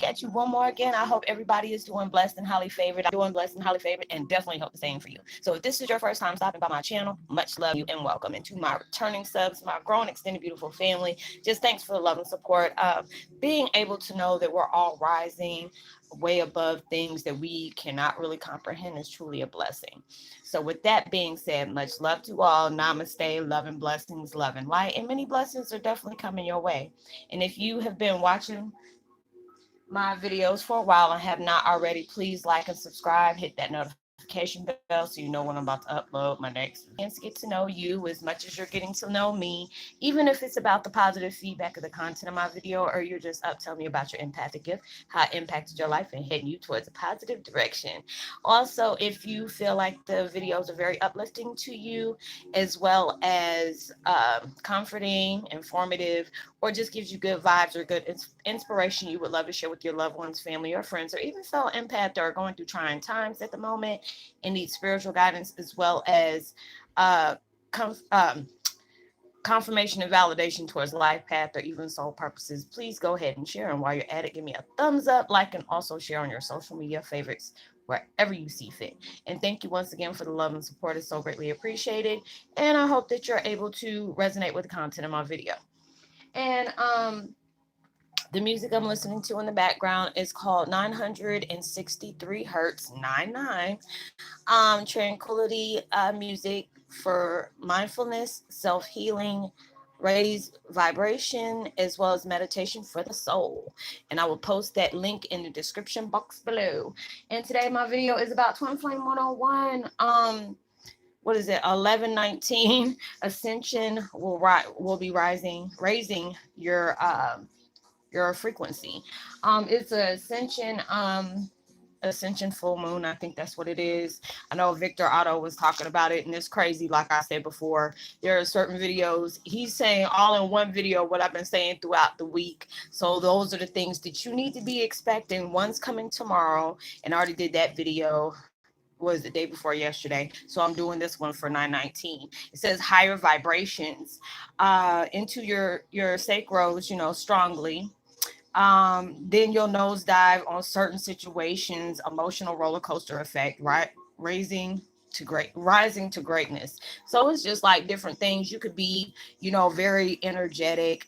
at you one more again. I hope everybody is doing blessed and highly favored. I'm doing blessed and highly favored, and definitely hope the same for you. So if this is your first time stopping by my channel, much love you and welcome. And to my returning subs, my growing, extended, beautiful family, just thanks for the love and support. Being able to know that we're all rising way above things that we cannot really comprehend is truly a blessing. So with that being said, much love to all. Namaste, love and blessings, love and light, and many blessings are definitely coming your way. And if you have been watching my videos for a while and have not already, please like and subscribe, hit that notification bell so you know when I'm about to upload my next video. To get to know you as much as you're getting to know me, even if it's about the positive feedback of the content of my video, or you're just up telling me about your empathic gift, how it impacted your life and heading you towards a positive direction. Also, if you feel like the videos are very uplifting to you, as well as comforting, informative, or just gives you good vibes or good inspiration you would love to share with your loved ones, family, or friends, or even fellow empath or going through trying times at the moment and need spiritual guidance, as well as uh, com- um, confirmation and validation towards life path or even soul purposes, please go ahead and share. And while you're at it, give me a thumbs up, like, and also share on your social media favorites wherever you see fit. And thank you once again for the love and support. It's so greatly appreciated. And I hope that you're able to resonate with the content of my video. And the music I'm listening to in the background is called 963 Hertz 99. Tranquility music for mindfulness, self healing, raise vibration, as well as meditation for the soul. And I will post that link in the description box below. And today my video is about Twin Flame 101. What is it? 1119 Ascension will be raising your frequency. It's a ascension full moon. I think that's what it is. I know Victor Otto was talking about it, and it's crazy. Like I said before, there are certain videos he's saying all in one video what I've been saying throughout the week. So those are the things that you need to be expecting. One's coming tomorrow, and I already did that video, was the day before yesterday. So I'm doing this one for 919. It says higher vibrations into your sacros, strongly. Then you'll nosedive on certain situations, emotional roller coaster effect, right? Rising to greatness. So it's just like different things. You could be, very energetic,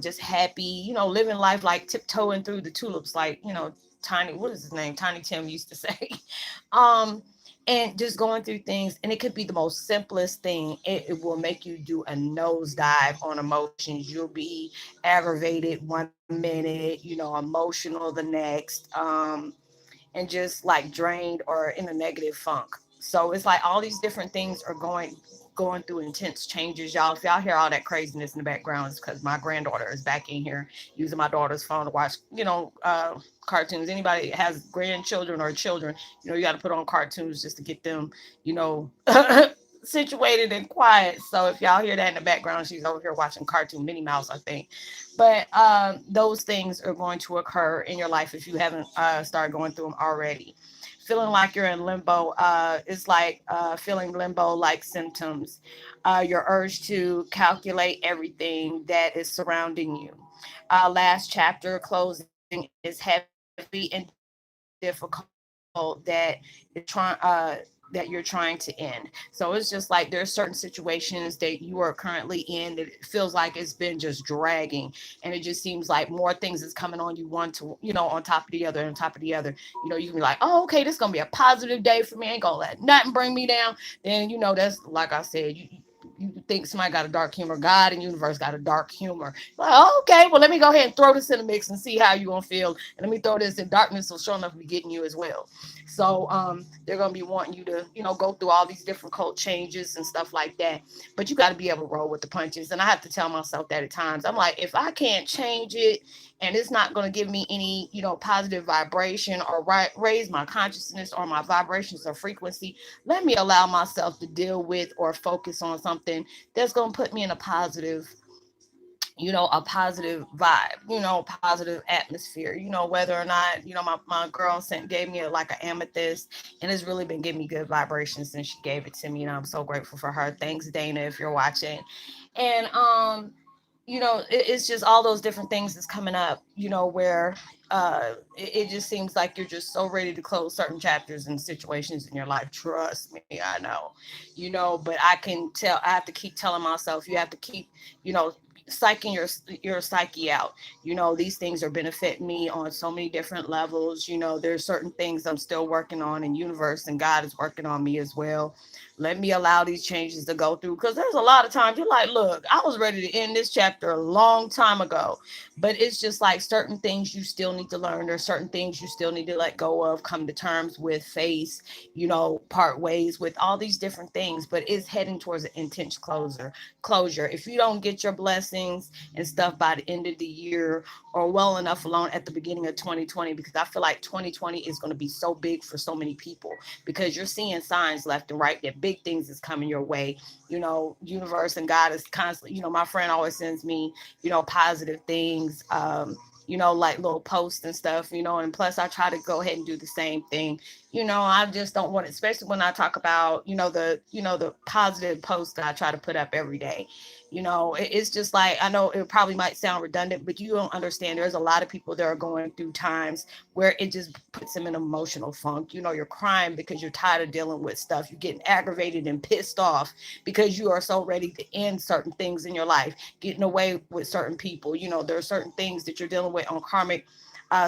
just happy, living life like tiptoeing through the tulips, like, Tiny, what is his name? Tiny Tim used to say. um, and just going through things, and it could be the most simplest thing. It will make you do a nosedive on emotions. You'll be aggravated one minute, emotional the next, and just like drained or in a negative funk. So it's like all these different things are going through intense changes, y'all. If y'all hear all that craziness in the background, it's because my granddaughter is back in here using my daughter's phone to watch, cartoons. Anybody that has grandchildren or children, you got to put on cartoons just to get them, you know, situated and quiet. So if y'all hear that in the background, she's over here watching cartoon Minnie Mouse, I think. But those things are going to occur in your life if you haven't started going through them already. Feeling like you're in limbo is like feeling limbo like symptoms. Your urge to calculate everything that is surrounding you. Last chapter closing is heavy and difficult that you're trying to end. So it's just like there's certain situations that you are currently in that it feels like it's been just dragging, and it just seems like more things is coming on you one to on top of the other and on top of the other. You can be like, oh, okay, this gonna be a positive day for me. I ain't gonna let nothing bring me down. Then that's like I said, you think somebody got a dark humor. God and universe got a dark humor. Like, oh, okay, well, let me go ahead and throw this in the mix and see how you're gonna feel. And let me throw this in darkness, so sure enough be getting you as well. So they're gonna be wanting you to, go through all these different cult changes and stuff like that. But you got to be able to roll with the punches. And I have to tell myself that at times. I'm like, if I can't change it and it's not going to give me any, positive vibration or raise my consciousness or my vibrations or frequency, let me allow myself to deal with or focus on something that's going to put me in a positive vibe, positive atmosphere, whether or not, my girl gave me like an amethyst, and it's really been giving me good vibrations since she gave it to me. And I'm so grateful for her. Thanks, Dana, if you're watching. And it's just all those different things that's coming up, where it just seems like you're just so ready to close certain chapters and situations in your life. Trust me, I know, but I can tell, I have to keep telling myself, you have to keep, you know, psyching your psyche out. These things are benefiting me on so many different levels. There's certain things I'm still working on, and universe and God is working on me as well. Let me allow these changes to go through, because there's a lot of times you're like, look, I was ready to end this chapter a long time ago, but it's just like certain things you still need to learn. There's certain things you still need to let go of, come to terms with, face, part ways with, all these different things. But it's heading towards an intense closure. If you don't get your blessings and stuff by the end of the year, or well enough along at the beginning of 2020, because I feel like 2020 is going to be so big for so many people, because you're seeing signs left and right that big things is coming your way. Universe and God is constantly, my friend always sends me, positive things, like little posts and stuff, and plus I try to go ahead and do the same thing. I just don't want it, especially when I talk about, the positive posts that I try to put up every day. It's just like, I know it probably might sound redundant, but you don't understand. There's a lot of people that are going through times where it just puts them in an emotional funk. You're crying because you're tired of dealing with stuff. You're getting aggravated and pissed off because you are so ready to end certain things in your life, getting away with certain people. There are certain things that you're dealing with on karmic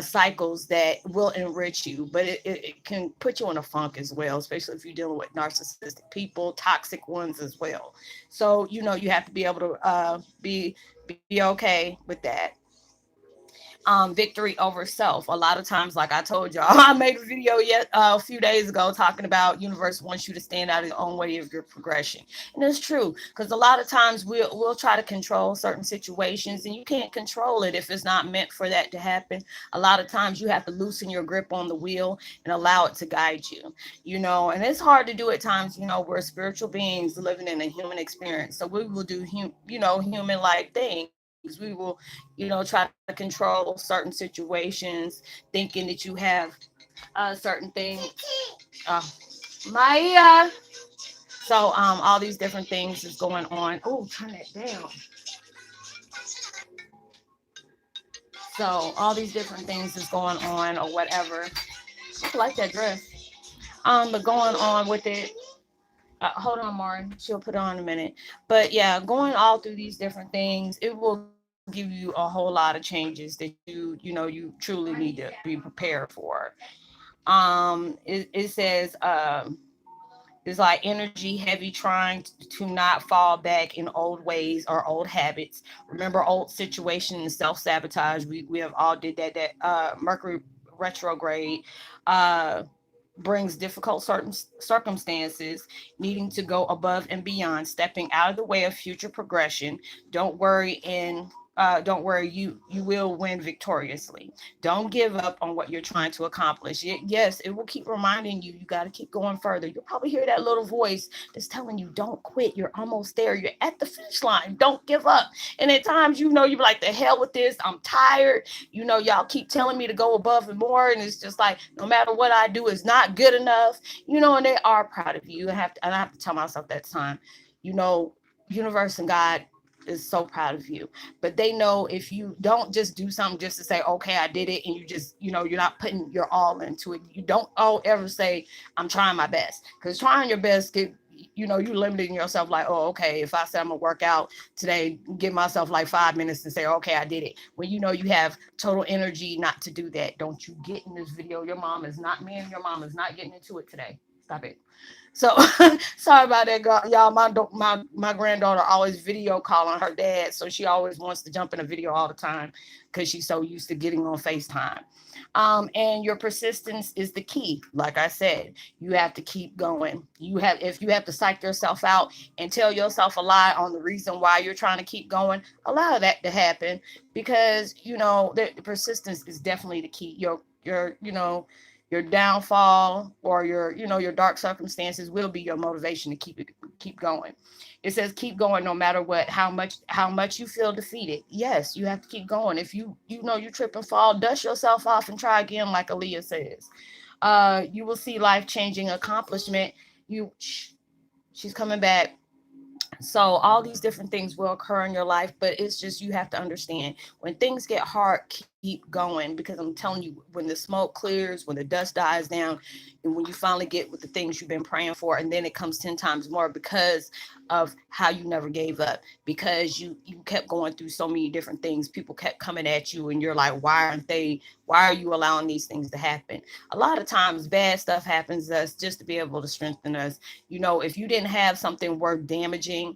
cycles that will enrich you, but it can put you in a funk as well, especially if you're dealing with narcissistic people, toxic ones as well. So you have to be able to be okay with that. Victory over self. A lot of times, like I told y'all, I made a video yet a few days ago talking about universe wants you to stand out in your own way of your progression. And it's true, because a lot of times we'll try to control certain situations, and you can't control it if it's not meant for that to happen. A lot of times you have to loosen your grip on the wheel and allow it to guide you. And it's hard to do at times. We're spiritual beings living in a human experience, so we will do human like things. We will try to control certain situations, thinking that you have certain things. uh, my so all these different things is going on. Oh, turn that down. So all these different things is going on or whatever. I like that dress. But going on with it. Hold on, Marin. She'll put it on in a minute. But yeah, going all through these different things, it will give you a whole lot of changes that you truly need to be prepared for. It says it's like energy heavy, trying to not fall back in old ways or old habits. Remember old situations and self sabotage. We have all did that. That Mercury retrograde uh brings difficult certain circumstances, needing to go above and beyond, stepping out of the way of future progression. Don't worry, you will win victoriously. Don't give up on what you're trying to accomplish. Yes, it will keep reminding you, you got to keep going further. You'll probably hear that little voice that's telling you, don't quit. You're almost there. You're at the finish line. Don't give up. And at times, you're like, the hell with this. I'm tired. Y'all keep telling me to go above and more. And it's just like, no matter what I do, it's not good enough. And they are proud of you. And I have to tell myself that time, you know, universe and God is so proud of you. But they know if you don't just do something just to say, okay, I did it, and you just, you're not putting your all into it. You don't ever say, I'm trying my best. Because trying your best you limiting yourself, like, oh, okay, if I say I'm gonna work out today, give myself like 5 minutes and say, okay, I did it. When you have total energy not to do that. Don't you get in this video. Your mom is not, me and your mom is not getting into it today. Stop it. So sorry about that, y'all. My granddaughter always video calling her dad, so she always wants to jump in a video all the time because she's so used to getting on FaceTime. And your persistence is the key. Like I said, you have to keep going. If you have to psych yourself out and tell yourself a lie on the reason why you're trying to keep going, allow that to happen, because the persistence is definitely the key. Your downfall or your dark circumstances will be your motivation to keep going. It says keep going no matter what, how much you feel defeated. Yes, you have to keep going. If you trip and fall, dust yourself off and try again, like Aaliyah says. You will see life changing accomplishment. She's coming back. So all these different things will occur in your life, but it's just you have to understand when things get hard, keep going, because I'm telling you, when the smoke clears, when the dust dies down, and when you finally get with the things you've been praying for, and then it comes 10 times more because of how you never gave up, because you kept going through so many different things. People kept coming at you, and you're like, why are you allowing these things to happen? A lot of times bad stuff happens to us just to be able to strengthen us. If you didn't have something worth damaging,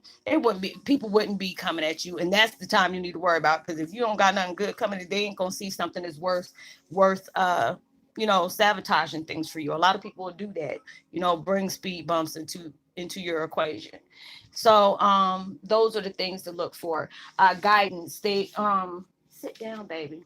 people wouldn't be coming at you, and that's the time you need to worry about. Because if you don't got nothing good coming, they ain't gonna see something that's worth sabotaging things for you. A lot of people will do that. Bring speed bumps into your equation. So those are the things to look for. Guidance. They sit down, baby.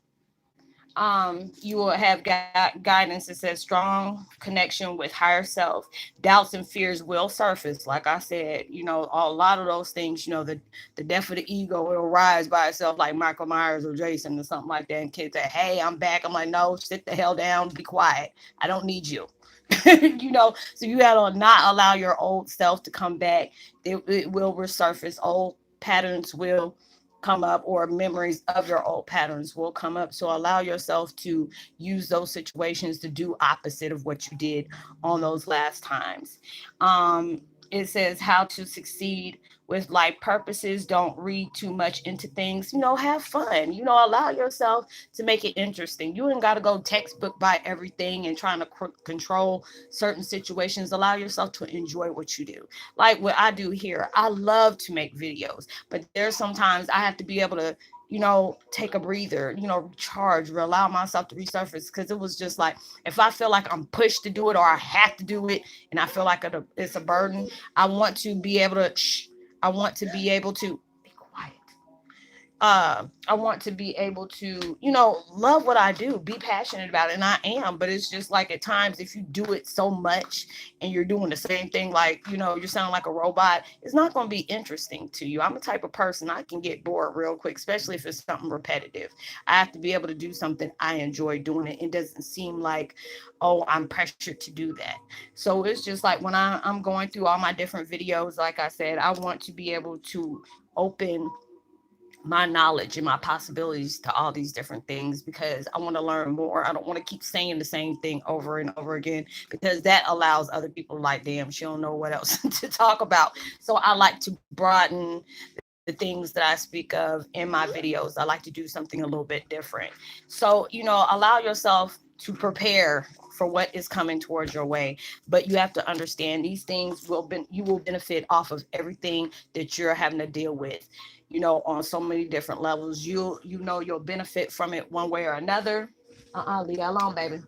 You will have guidance that says strong connection with higher self. Doubts and fears will surface, like I said. A lot of those things. The death of the ego will rise by itself, like Michael Myers or Jason or something like that. And kids say, "Hey, I'm back." I'm like, "No, sit the hell down, be quiet. I don't need you." So you gotta not allow your old self to come back. It will resurface. Old patterns will come up, or memories of your old patterns will come up. So allow yourself to use those situations to do opposite of what you did on those last times. It says how to succeed with life purposes. Don't read too much into things. Have fun. Allow yourself to make it interesting. You ain't got to go textbook by everything and trying to control certain situations. Allow yourself to enjoy what you do. Like what I do here, I love to make videos, but there's sometimes I have to be able to take a breather, recharge, allow myself to resurface. Because it was just like, if I feel like I'm pushed to do it, or I have to do it, and I feel like it's a burden, I want to be able to I want to be able to be quiet. I want to be able to, love what I do, be passionate about it, and I am. But it's just like, at times, if you do it so much and you're doing the same thing, like, you're sounding like a robot, it's not going to be interesting to you. I'm a type of person, I can get bored real quick, especially if it's something repetitive. I have to be able to do something I enjoy doing. It doesn't seem like, oh, I'm pressured to do that. So it's just like, when I'm going through all my different videos, like I said, I want to be able to open my knowledge and my possibilities to all these different things, because I want to learn more. I don't want to keep saying the same thing over and over again, because that allows other people, like, damn, she don't know what else to talk about. So I like to broaden the things that I speak of in my videos. I like to do something a little bit different. So, allow yourself to prepare for what is coming towards your way. But you have to understand, these things you will benefit off of everything that you're having to deal with, on so many different levels. You'll benefit from it one way or another. Leave that alone, baby.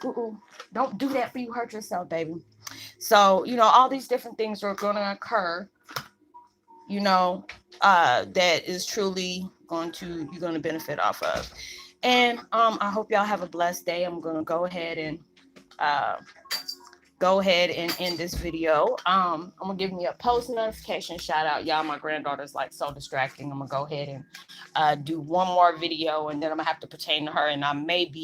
Ooh, don't do that, for you hurt yourself, baby. So, all these different things are going to occur, you know, that is truly you're going to benefit off of. And I hope y'all have a blessed day. I'm going to uh, go ahead and end this video. I'm gonna give me a post notification shout out. Y'all, my granddaughter's like so distracting. I'm gonna go ahead and do one more video, and then I'm gonna have to pertain to her. And I might.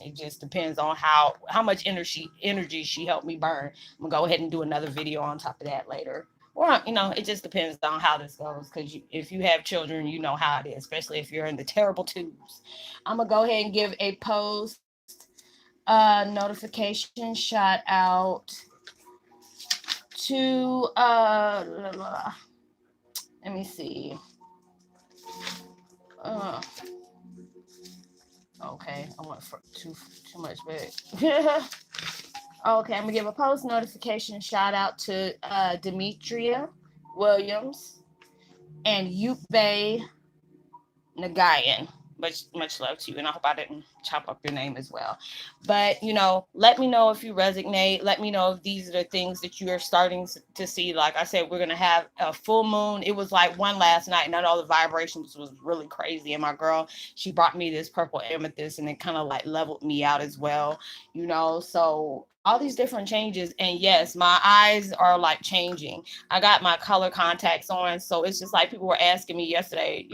It just depends on how much energy she helped me burn. I'm gonna go ahead and do another video on top of that later. Or, it just depends on how this goes. Because if you have children, you know how it is, especially if you're in the terrible twos. I'm gonna go ahead and give a post notification shout out to let me see. Uh, okay, I went for too much big. Okay, I'm gonna give a post notification shout out to Demetria Williams and Yukbay Nagayan. Much love to you, and I hope I didn't chop up your name as well. But let me know if you resonate. Let me know if these are the things that you are starting to see. Like I said, we're gonna have a full moon. It was like one last night, and I know the vibrations was really crazy. And my girl, she brought me this purple amethyst, and it kind of like leveled me out as well. So all these different changes, and yes, my eyes are like changing. I got my color contacts on, so it's just like people were asking me yesterday,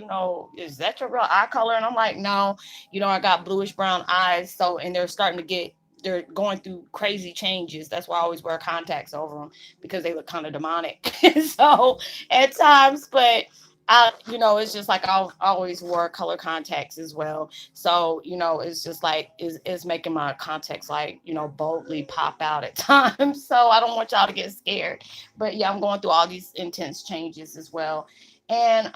is that your real eye color? And I'm like, no, I got bluish brown eyes, so, and they're starting to get they're going through crazy changes. That's why I always wear contacts over them, because they look kind of demonic. So at times, but it's just like I always wore color contacts as well. So, it's just like is making my contacts like, boldly pop out at times. So I don't want y'all to get scared. But yeah, I'm going through all these intense changes as well. And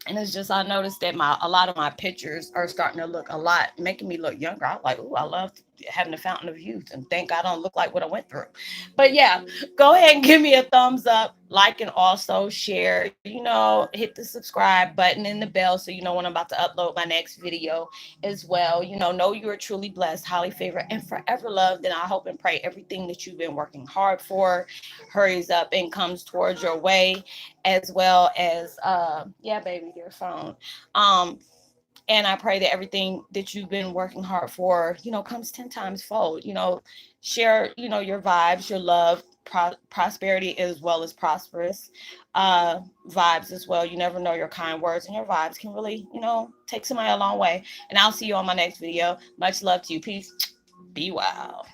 it's just I noticed that my a lot of my pictures are starting to look a lot, making me look younger. I'm like, oh, I love having the fountain of youth, and thank God I don't look like what I went through. But yeah, go ahead and give me a thumbs up, like, and also share. Hit the subscribe button and the bell so you know when I'm about to upload my next video as well. Know you are truly blessed, highly favored, and forever loved. And I hope and pray everything that you've been working hard for hurries up and comes towards your way, as well as yeah, baby, your phone. um and I pray that everything that you've been working hard for, comes 10 times fold. Share, your vibes, your love, prosperity, as well as prosperous vibes as well. You never know, your kind words and your vibes can really, take somebody a long way. And I'll see you on my next video. Much love to you. Peace. Be wild.